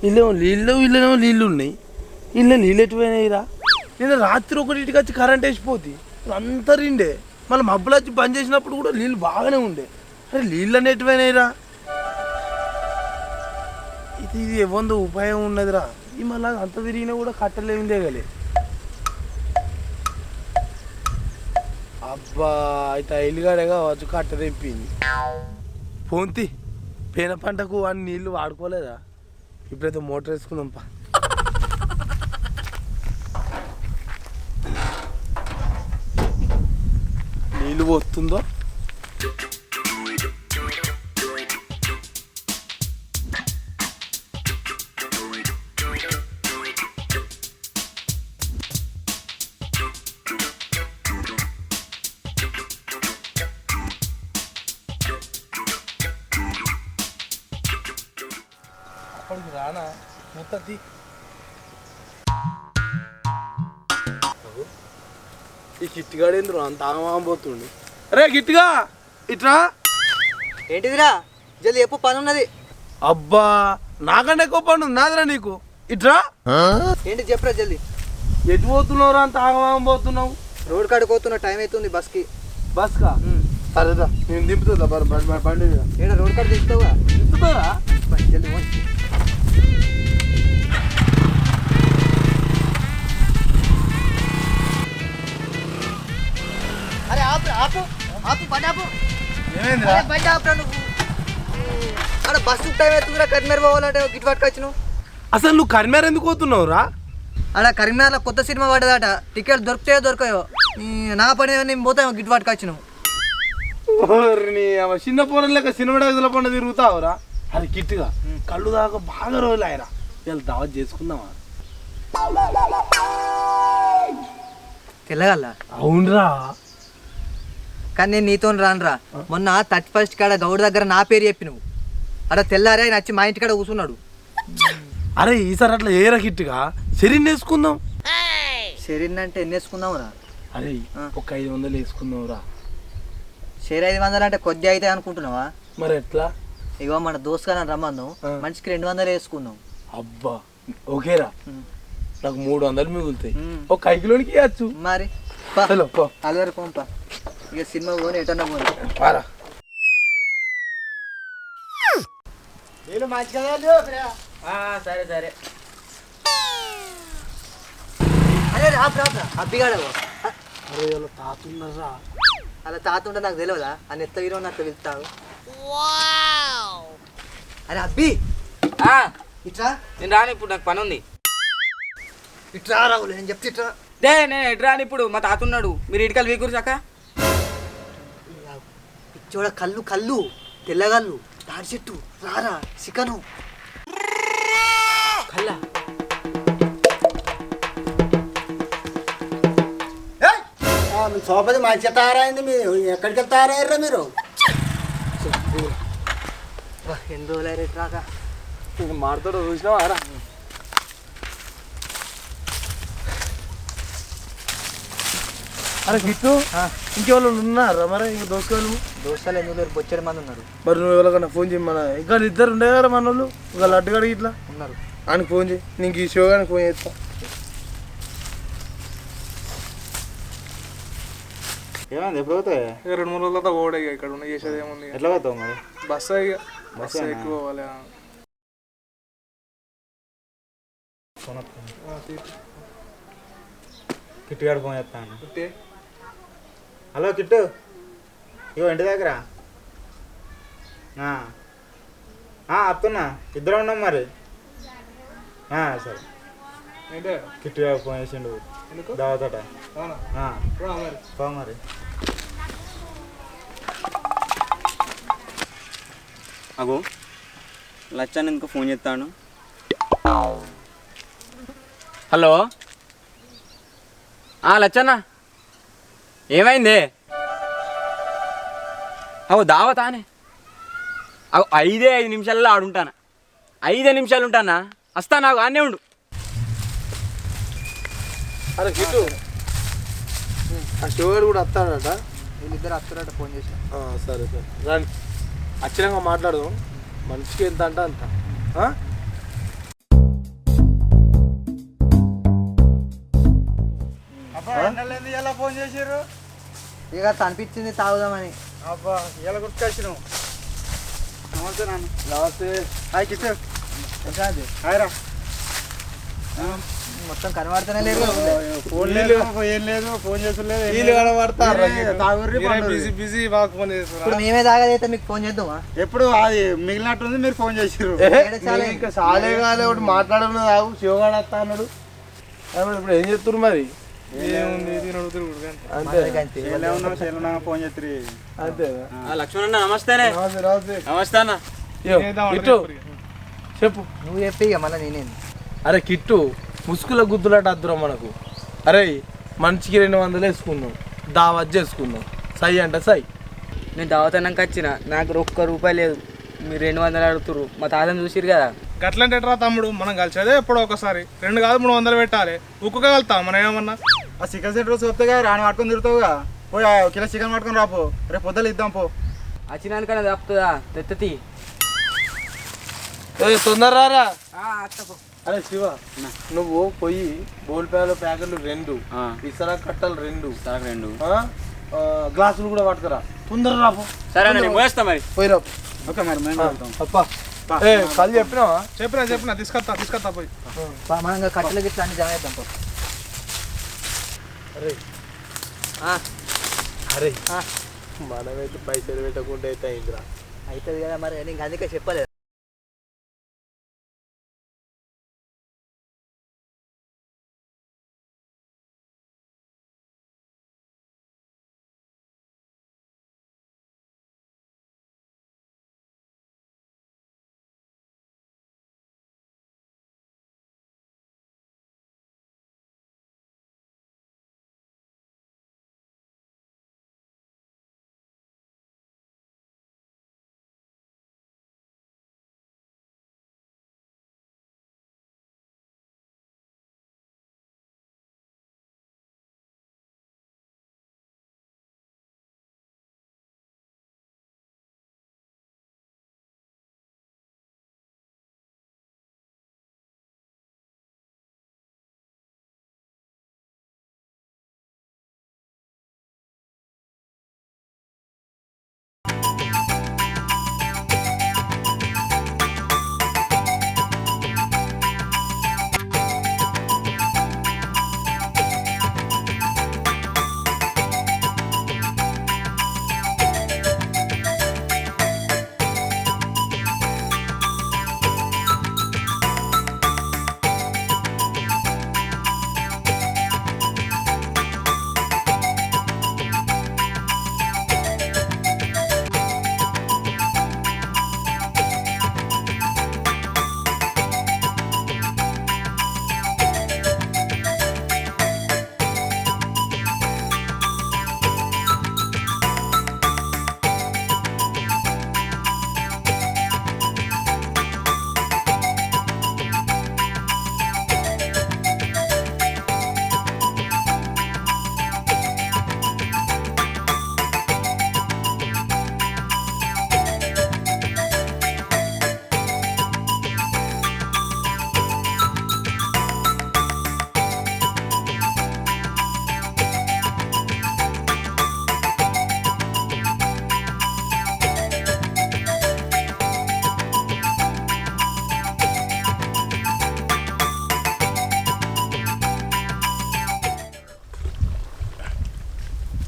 ఇల్లేమో నీళ్ళు ఉన్నాయి. ఇల్లు నీళ్ళు ఎటుపోయినాయిరా? నేను రాత్రి ఒకటికి వచ్చి కరెంట్ వేసిపోతే అంతా రిండే. మళ్ళీ మబ్బులు వచ్చి బంద్ చేసినప్పుడు కూడా నీళ్ళు బాగానే ఉండే. అరే నీళ్ళు అన్నీ ఎటుపోయినాయిరా? ఇది ఎవందో ఉపాయం ఉన్నదిరా. ఈ మళ్ళీ అంత తిరిగినా కూడా కట్టలేమిందే గలే. అబ్బా అయితే ఇల్లుగాడే కావచ్చు కట్ట తెంపింది. పోంతి పేన పంటకు అన్ని నీళ్ళు వాడుకోలేదా? ఇప్పుడైతే మోటార్ వేసుకుందాంపా. నీళ్ళు పోతుందో అప్పటికి రానా ముత్తది. ఈ కిట్టిగాడు ఎందుకు అంత ఆగమాగపోతుండు? అరే గిట్టిగా ఇట్రా. ఏంటిదిరా? జల్ది ఎప్పుడు పని ఉన్నది. అబ్బా నాకంటే ఎక్కువ పని ఉంది నాదిరా నీకు. ఇట్రా. ఏంటి చెప్పరా జల్ది. ఎటు పోతున్నావురా అంత ఆగమాగపోతున్నావు? రోడ్ కాడికి పోతున్న టైం అవుతుంది బస్కి. బస్కా? సరేదా నేను దింపుతుందా బండి మీద. ఏడా రోడ్ కాడ దింపుతావుగా? దింపుతారా? జల్ది పోయి. అరే ఆపు ఆపు ఆపు బండి ఆపు. ఏమైందిరా? బండి ఆపురా నువ్వు. అక్కడ బస్సు టైం అవుతుందిరా. కరీంనగర్ పోవాలంటే గిట్ పట్టుకొచ్చినావు. అసలు నువ్వు కరీంనగర్ ఎందుకు పోతున్నావురా? అక్కడ కరీంనగర్లో కొత్త సినిమా పడ్డదట. టికెట్ దొరుకుతాయో దొరకాయో. నా పని నేను పోతాం గిట్ పట్టుకొచ్చినావు. చిన్న పోరం లెక్క సినిమా డైజుల పండుగ తిరుగుతావురా? అది కిట్టిగా కళ్ళు దాకా బాగా రోజులు ఆయరా. వీళ్ళు దావత్ చేసుకుందామా? తెల్లగల్లా? అవునరా. కానీ నేను నీతో రానురా. మొన్న 31st కాడ గౌడ్ దగ్గర నా పేరు చెప్పి నువ్వు అక్కడ తెల్లారే ఆయన వచ్చి మా ఇంటి కాడ కూర్చున్నాడు. అరే ఈసారి అట్లా ఏరా కిట్టిగా శరీరం వేసుకుందాం. షెరీన్ అంటే ఎన్ని వేసుకుందాంరా? అరే ఒక 500 వేసుకుందాంరా. షేర్ 500 అంటే కొద్ది అయితే అనుకుంటున్నావా? మరి ఎట్లా? ఇగో మన దోస్త్ గారు రమ్మందాం. మనిషికి 200 వేసుకుందాం. అబ్బా ఓకేరా. నాకు 300 మిగులుతాయి. ఒక 5 కిలోనికి ఇవ్వచ్చు. మరి అలవారు పంప. ఇక సినిమా పోని ఎటన్నా పోని. సరే సరే. అరే రాపు రాపు అబ్బిగాడు. అరే వాళ్ళ తాతున్నారా? అలా తాత ఉంటే నాకు తెలియదా? అని ఎత్త హీరో నాకు వెళ్తావు. అరే అబ్బి ఇట్లా. నేను రాను ఇప్పుడు, నాకు పని ఉంది. ఇట్లా రావులే నేను చెప్తే ఇట్లా. నేను ఎటు రాను ఇప్పుడు, మా తాత ఉన్నాడు. మీరు ఇటుకలు వీకూరు చాక. పిచ్చోడ కళ్ళు కళ్ళు తెల్లగళ్ళు తాడి చెట్టు రారా చికను కల్లా సోపది మంచిగా తయారైంది. మీరు ఎక్కడికి తయారయ్యారా మీరు? ఎన్ని రోజులు రేటు రాక మాడతాడు చూసినావా? అరే గిట్టు ఇంకెవరు ఉన్నారా? మరి ఇంకా దోస్తాలు ఎందుకు లేరు? బొచ్చడి మంది ఉన్నారు. మరి నువ్వు ఎవరికన్నా ఫోన్ చేయి. మన ఇంకా 2 ఉండే కదా మన వాళ్ళు. ఒక లడ్డుగాడికి ఇట్లా ఉన్నారు. ఆయనకి ఫోన్ చేయి. నీకు ఈ షోగానికి ఫోన్ చేస్తా. ఏమైంది? ఎప్పుడు పోతాయి? ఇక 2-3 రోజులతో పోడే. ఇక్కడ ఉన్న చేసేది ఏముంది? ఎట్లా పోతావు మరి? బస్సు ఇక బస్సు ఎక్కువ పోవాలి. కిట్టు గారు ఫోన్ చేస్తాను. హలో కిట్టు, ఇగో ఇంటి దగ్గర వస్తున్నా. ఇద్దరు ఉన్నాం మరి. సరే. ఏంటే కిట్టు గారు ఫోన్ చేసిండు దావతట. పో మరి. అగో లచ్చాన్ని ఎందుకు ఫోన్ చేస్తాను. హలో లచ్చన్న, ఏమైంది? అవు దావతానే. అవు 5 నిమిషాలలో ఆడుంటానా. 5 నిమిషాలు ఉంటానా? వస్తా, నాకు ఆనే ఉండు. అరే గిట్టు ఆ షోగాడు కూడా వస్తాడట. వీళ్ళిద్దరు వస్తారట ఫోన్ చేసి. సరే సరే రాని వచ్చినాక మాట్లాడదాం. మనిషికి ఎంత అంటే అంత. ఫోన్ చేసిర్రు? ఇక అనిపించింది తాగుదామని. అబ్బా ఇలా గుర్తుకొచ్చినావు. నమస్తే నాన్న. నమస్తే. Hi kit. ఎట్లాంటి హాయ్ రా. మొత్తం కనబడుతూనే లేదు. ఫోన్ లేదు ఏం లేదు, ఫోన్ చేసులేదు. వీళ్ళు కనబడతారు. తాగుర్రి బిజీ బిజీ బాగా ఫోన్ చేస్తున్నా. ఇప్పుడు మేమే తాగదైతే మీకు ఫోన్ చేద్దామా? ఎప్పుడు అది మిగిలినట్టుంది, మీరు ఫోన్ చేసిర్రు. ఇంకా సాలే కాలే ఒకటి మాట్లాడడం తాగు శివగాడు వస్తా అన్నాడు. ఇప్పుడు ఏం చెప్తున్నారు మరి? ఏముంది తినడు తిరుగుడు కానీ. అంతే ఏమన్నా ఫోన్ చేస్తారు. అంతే. లక్ష్మణ్ అన్న నమస్తేనే. నమస్తే నమస్తే. నమస్తే అన్న. కిట్టు చెప్పు. నువ్వు చెప్పి ఇక మళ్ళీ నేనేంది. అరే కిట్టు ముసుగుల గుద్దులాట అద్దురా మనకు. అరే మనిషికి 200 వేసుకున్నాం, దావత్ చేసుకున్నాం. సై అంటే సై. నేను దావతన్నాక వచ్చిన, నాకు ₹1 లేదు. మీరు 200 అడుగుతుర్రు. మా తాతని చూసిరు కదా. గట్లంటే రా తమ్ముడు, మనం కలిసేదే ఎప్పుడో ఒకసారి. 2 కాదు 300 పెట్టాలి. ఉక్కుగా వెళ్తాం మనం ఏమన్నా. ఆ చికెన్ సెంటర్ రోజు వస్తాగా రాని పట్టుకొని తిరుగుతావుగా. పోయి 1 కిలో చికెన్ పట్టుకొని రాపో, రేపు పొద్దులు ఇద్దాం పో. వచ్చినాకన్నా తప్పుతుందా? తెత్తతి. తొందర రారా. అత్తపో. అరే శివ నువ్వు పోయి బోల్పాయల ప్యాకెట్లు 2, ఇసరా కట్టలు 2, 2 గ్లాసులు కూడా పట్టుకురా. తొందర రాపో. సరే అన్న, నేను పోయేస్తా మరి. పోయి రా. ఓకే మరి మేము వెళ్తాం. అప్పా కళ్ళు చెప్పినావా? చెప్పినా తీసుకొస్తా పోయి. మనం కట్టెలు గిట్ల అన్ని జమ చేద్దాం. అరే అరే మనమైతే పైసలు పెట్టకుండా అయితే అయిందిరా. అవుతుంది కదా మరి, నీకు అందుకే చెప్పలేదు.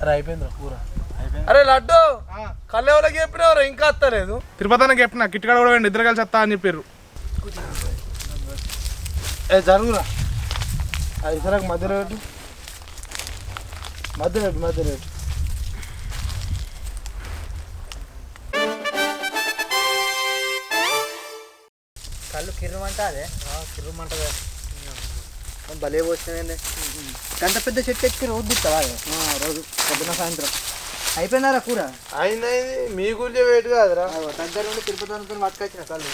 అరే అయిపోయిందిరా కూర. అరే లడ్డు కళ్ళెవలకి చెప్పినవరా ఇంకా వస్తలేదు? తిరుపతి చెప్పిన కిట్టుకాడ కూడా వెళ్ళి ఇద్దరు కలిసి వస్తా అని చెప్పారు. జరుగురా. ఇసరాకు మధ్యలో పెట్టు, మధ్యలో పెట్టు. కళ్ళు కిర్రమంట అదే కిర్రమంటదే. భలే పోసినాయండి. గంట పెద్ద చెట్టు ఎక్కి రోజు తిస్తావా? రోజు పొద్దున సాయంత్రం. అయిపోయినారా కూర? అయింది మీ గురించి వెయిట్ కాదురా. దగ్గర నుండి తిరుపతి అనుకుని పట్టుకొచ్చిన కళ్ళు.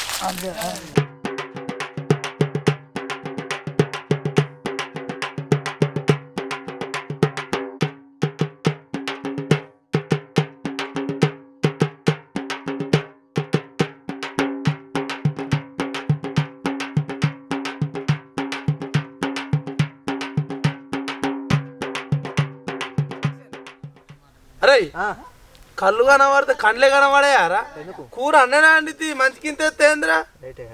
అరే ఆ, కళ్ళు కనబడితే కండ్లే కనబడేయారా కూర అన్ననే అండి మంచికింత ఎత్తేంద్రా రైటే.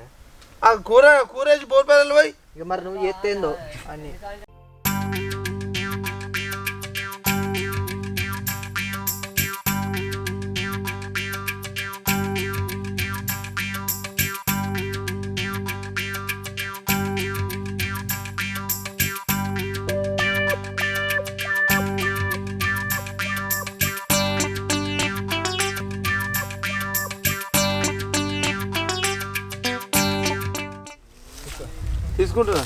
ఆ కూర వేసి బోర్పల్లి పోయి ఇక మరి నువ్వు ఎత్తేందో అని. తీసుకుంటున్నా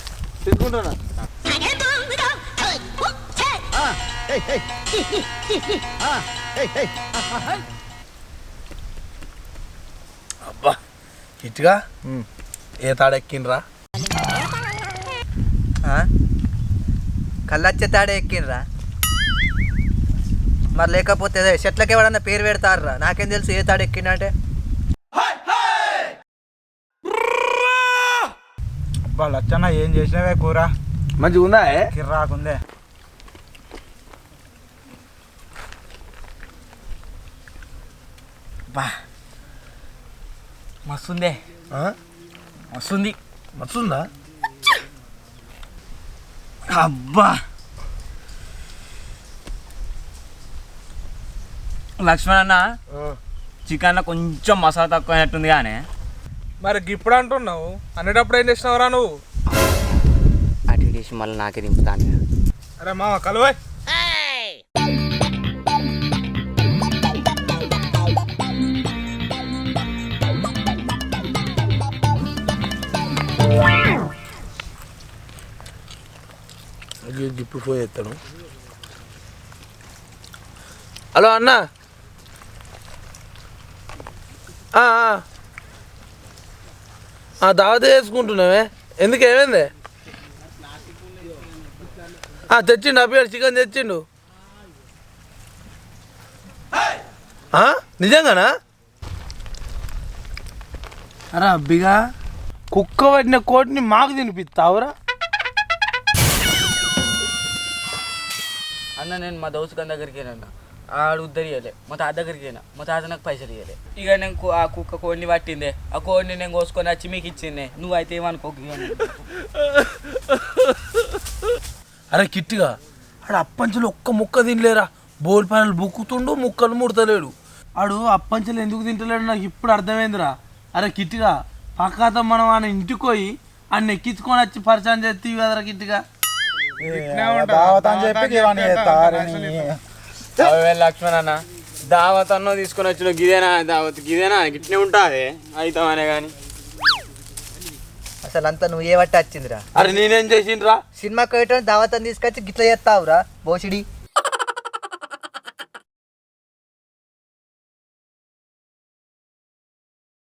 అబ్బా ఇటుగా ఏ తాడెక్కినరా కళ్ళొచ్చే తాడే ఎక్కిండ్రా. మరి లేకపోతే అదే చెట్లకి ఎవడన్నా పేరు పెడతారా? నాకేం తెలుసు ఏ తాడు ఎక్కిండంటే. అబ్బా లచ్చన్న ఏం చేసినావే కూర మంచిగా ఉందా కిర్రాకుందే. బా మస్తుందే, మస్తుంది. మస్తుందా అబ్బా లక్ష్మణ్ అన్న చికెన్లో కొంచెం మసాలా తక్కువ అయినట్టుంది కానీ మరి ఇప్పుడు అంటున్నావు, అనేటప్పుడు ఏం చేసినావురా నువ్వు? అటు చేసి మళ్ళీ నాకే దింపుతాను. అరే మామ కలువాయ్. ఇప్పుడు పోయి ఎత్తాను. హలో అన్న, దావత వేసుకుంటున్నావే, ఎందుకు ఏమైంది? తెచ్చిండు అబ్బాయి చికెన్ తెచ్చిండు. నిజంగానా? అరే అబ్బిగా కుక్క పట్టిన కోటిని మాకు తినిపిస్తావురా? అన్న నేను మా దోసుకన్ దగ్గరికి వెళ్ళాను, ఆడు ఉద్దరు ఇవ్వలే. మా తాత దగ్గరికి వెళ్ళినా, మా తాత నాకు పైసలు ఇవ్వలే. ఇక నేను ఆ కుక్క కోడిని పట్టిందే, ఆ కోడిని నేను కోసుకొని వచ్చి మీకు ఇచ్చిందే. నువ్వైతే ఏమనుకో. అరే కిట్టిగా ఆడు అప్పంచులు ఒక్క ముక్క తినలేరా, బోల్పాయలు బుక్కుతుండు, ముక్కలు ముడతలేడు. ఆడు అప్పంచులు ఎందుకు తింటలేడు నాకు ఇప్పుడు అర్థమైందిరా. అరే కిట్టిగా పక్కాతో మనం ఆయన ఇంటికి పోయి ఆయన ఎక్కించుకొని వచ్చి పరిచయం చేస్తావు కదరా కిట్టిగా. దావత్ అని చెప్పి ఇవన్నీ చేస్తారని. లక్ష్మణ్ అన్న దావత్ అన్నో తీసుకొని వచ్చిన గిదేనా దావత్, గిదేనా గిట్నే ఉంటుంది అవుతామనే కానీ. అసలు అంతా నువ్వు ఏ బట్టి వచ్చిందిరా? అరే నేనేం చేసిండ్రా? సినిమాకి పోయేటోని దావతని తీసుకొచ్చి గిట్ల చేస్తావురా బోసిడి.